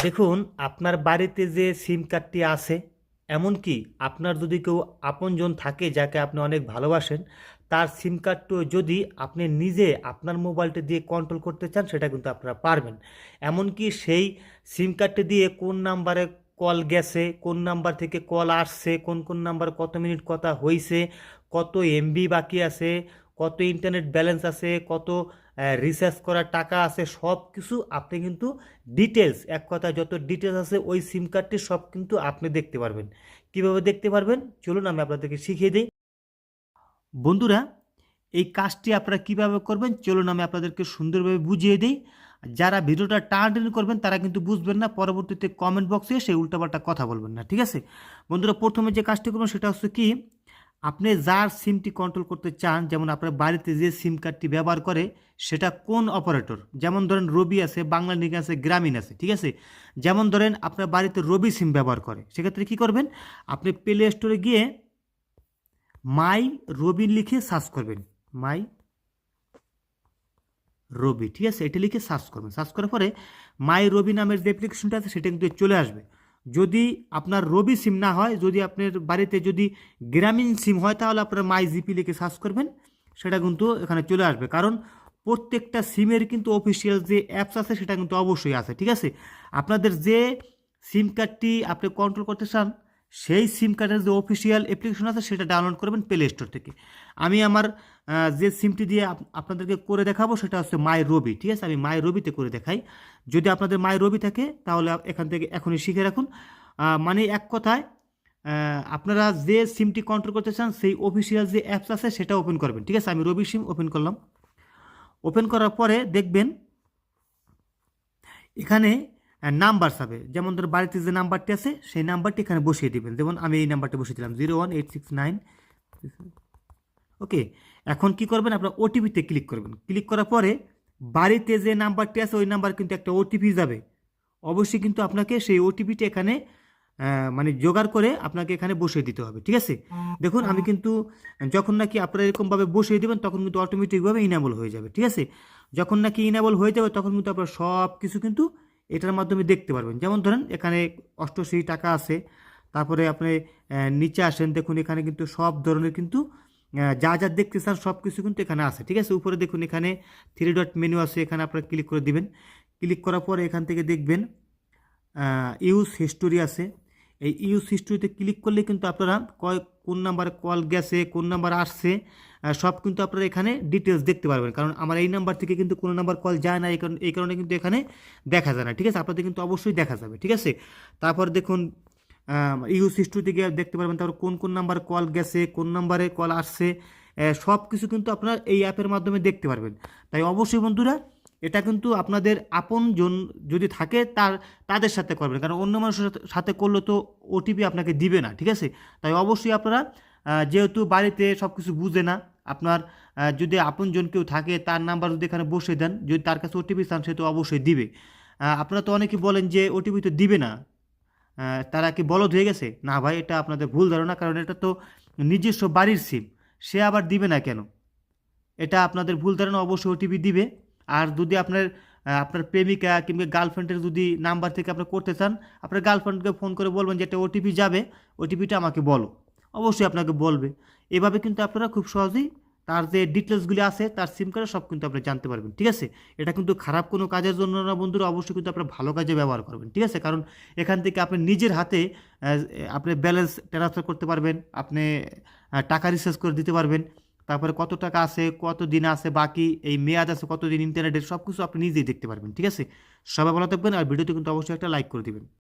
দেখুন, আপনার বাড়িতে যে সিম কার্ডটি আছে, এমনকি আপনার যদি কেউ আপনজন থাকে যাকে আপনি অনেক ভালোবাসেন, তার সিম কার্ডটিও যদি আপনি নিজে আপনার মোবাইলটা দিয়ে কন্ট্রোল করতে চান, সেটা কিন্তু আপনারা পারবেন। এমনকি সেই সিম কার্ডটি দিয়ে কোন নাম্বারে কল গেছে, কোন নাম্বার থেকে কল আসছে, কোন কোন নাম্বার কত মিনিট কথা হয়েছে, কত এমবি বাকি আছে, কত ইন্টারনেট ব্যালেন্স আছে, কত রিচার্জ করার টাকা আছে, সব কিছু আপনি কিন্তু ডিটেলস, এক কথা যত ডিটেলস আছে ওই সিম কার্ডটি সব কিন্তু আপনি দেখতে পারবেন। কিভাবে দেখতে পারবেন চলুন আমি আপনাদেরকে শিখিয়ে দিই। বন্ধুরা, এই কাজটি আপনারা কিভাবে করবেন চলুন আমি আপনাদেরকে সুন্দরভাবে বুঝিয়ে দিই। যারা ভিডিওটা টানাটানি করবেন তারা কিন্তু বুঝবেন না, পরবর্তীতে কমেন্ট বক্সে সেই উল্টাপাল্টা কথা বলবেন না, ঠিক আছে? বন্ধুরা, প্রথমে যে কাজটি করবেন সেটা হচ্ছে কি, আপনি যার সিমটি কন্ট্রোল করতে চান, যেমন আপনার বাড়িতে যে সিম কার্ডটি ব্যবহার করে সেটা কোন অপারেটর, যেমন ধরেন রবি আছে, বাংলালিংক আছে, গ্রামীণ আছে, ঠিক আছে? যেমন ধরেন আপনার বাড়িতে রবি সিম ব্যবহার করে, সেক্ষেত্রে কি করবেন, আপনি প্লে স্টোরে গিয়ে মাই রবি লিখে সার্চ করবেন। মাই রবি, ঠিক আছে, এটা লিখে সার্চ করবেন। সার্চ করার পরে মাই রবি নামের যে অ্যাপ্লিকেশনটা আছে সেটা কিন্তু চলে আসবে। যদি আপনার রবি সিম না হয়, যদি আপনার বাড়িতে যদি গ্রামীণ সিম হয়, তাহলে আপনার মাই জিপি লিখে সার্চ করবেন, সেটা কিন্তু এখানে চলে আসবে। কারণ প্রত্যেকটা সিমের কিন্তু অফিসিয়াল যে অ্যাপস আছে সেটা কিন্তু অবশ্যই আছে, ঠিক আছে? আপনাদের যে সিম কার্ডটি আপনি কন্ট্রোল করতে চান সেই সিম কার্ডের যে অফিসিয়াল অ্যাপ্লিকেশন আছে সেটা ডাউনলোড করবেন প্লে স্টোর থেকে। আমি আমার যে সিমটি দিয়ে আপনাদেরকে করে দেখাবো সেটা হচ্ছে মাই রবি, ঠিক আছে? আমি মাই রবিতে করে দেখাই। যদি আপনাদের মাই রবি থাকে তাহলে এখান থেকে এখনই শিখে রাখুন। মানে এক কথায় আপনারা যে সিমটি কন্ট্রোল করতে চান সেই অফিসিয়াল যে অ্যাপস আছে সেটা ওপেন করবেন, ঠিক আছে? আমি রবি সিম ওপেন করলাম। ওপেন করার পরে দেখবেন এখানে নাম্বার যাবে, যেমন ধর বাড়িতে যে নাম্বারটি আছে সেই নাম্বারটি এখানে বসিয়ে দিবেন। যেমন আমি এই নাম্বারটি বসিয়ে দিলাম 01869। ওকে, এখন কি করবেন, আপনার ওটিপিতে ক্লিক করবেন। ক্লিক করার পরে বাড়িতে যে নাম্বারটি আছে ওই নাম্বার কিন্তু একটা ওটিপি যাবে। অবশ্যই কিন্তু আপনাকে সেই ওটিপিটি এখানে মানে জোগাড় করে আপনাকে এখানে বসিয়ে দিতে হবে, ঠিক আছে? দেখুন, আমি কিন্তু যখন নাকি আপনারা এরকমভাবে বসিয়ে দেবেন তখন কিন্তু অটোমেটিকভাবে ইনেবল হয়ে যাবে, ঠিক আছে? যখন নাকি ইনেবল হয়ে যাবে তখন কিন্তু আপনারা সব কিছু কিন্তু এটার মাধ্যমে দেখতে পারবেন। যেমন ধরেন এখানে 88 টাকা আছে, তারপরে আপনি নিচে আসেন, দেখুন এখানে কিন্তু সব ধরনের কিন্তু যা যা দেখতে চান সব কিছু কিন্তু এখানে আছে, ঠিক আছে? উপরে দেখুন এখানে 3 ডট মেনু আছে, এখানে আপনারা ক্লিক করে দিবেন। ক্লিক করার পরে এখান থেকে দেখবেন ইউজ হিস্টোরি আছে। এই ইউজ হিস্টোরিতে ক্লিক করলে কিন্তু আপনারা কোন নাম্বারে কল গেছে, কোন নাম্বার আসছে, সব কিন্তু আপনারা এখানে ডিটেলস দেখতে পারবেন। কারণ আমার এই নাম্বার থেকে কিন্তু কোনো নাম্বার কল যায় না, এই কারণে কিন্তু এখানে দেখা যায় না, ঠিক আছে? আপনাদের কিন্তু অবশ্যই দেখা যাবে, ঠিক আছে? তারপর দেখুন ইউজ হিস্ট্রিতে গিয়ে দেখতে পারবেন তারপর কোন কোন নাম্বারে কল গেছে, কোন নাম্বারে কল আসছে, সব কিছু কিন্তু আপনারা এই অ্যাপের মাধ্যমে দেখতে পারবেন। তাই অবশ্যই বন্ধুরা, এটা কিন্তু আপনাদের আপনজন যদি থাকে তাদের সাথে করবেন, কারণ অন্য মানুষের সাথে করলে তো ওটিপি আপনাকে দিবে না, ঠিক আছে? তাই অবশ্যই আপনারা যেহেতু বাড়িতে সব কিছু বুঝে না, আপনার যদি আপনজন কেউ থাকে তার নাম্বার যদি এখানে বসে দেন, যদি তার কাছে ওটিপি চান সে তো অবশ্যই দিবে। আপনারা তো অনেকে বলেন যে ওটিপি তো দিবে না, তারা কি বলদ হয়ে গেছে? না ভাই, এটা আপনাদের ভুল ধারণা, কারণ এটা তো নিজস্ব বাড়ির সিম, সে আবার দিবে না কেন? এটা আপনাদের ভুল ধারণা, অবশ্যই ওটিপি দিবে। আর যদি আপনার প্রেমিকা কিংবা গার্লফ্রেন্ডের যদি নাম্বার থেকে আপনি করতে চান, আপনার গার্লফ্রেন্ডকে ফোন করে বলবেন যে একটা ওটিপি যাবে, ওটিপিটা আমাকে বলো, অবশ্যই আপনাকে বলবে। এভাবে কিন্তু আপনারা খুব সহজেই তার যে ডিটেলসগুলি আছে তার সিম কার্ডে সব কিন্তু আপনি জানতে পারবেন, ঠিক আছে? এটা কিন্তু খারাপ কোনো কাজের জন্য না বন্ধুরা, অবশ্যই কিন্তু আপনারা ভালো কাজে ব্যবহার করবেন, ঠিক আছে? কারণ এখান থেকে আপনি নিজের হাতে আপনি ব্যালেন্স ট্রান্সফার করতে পারবেন, আপনি টাকা রিচার্জ করে দিতে পারবেন, তারপরে কত টাকা আছে, কত দিন আছে বাকি, এই মেয়াদ আছে কত দিন ইন্টারনেটের, সব কিছু আপনি নিজেই দেখতে পারবেন, ঠিক আছে? সবাই ভালো থাকবেন, আর ভিডিওতে কিন্তু অবশ্যই একটা লাইক করে দিবেন।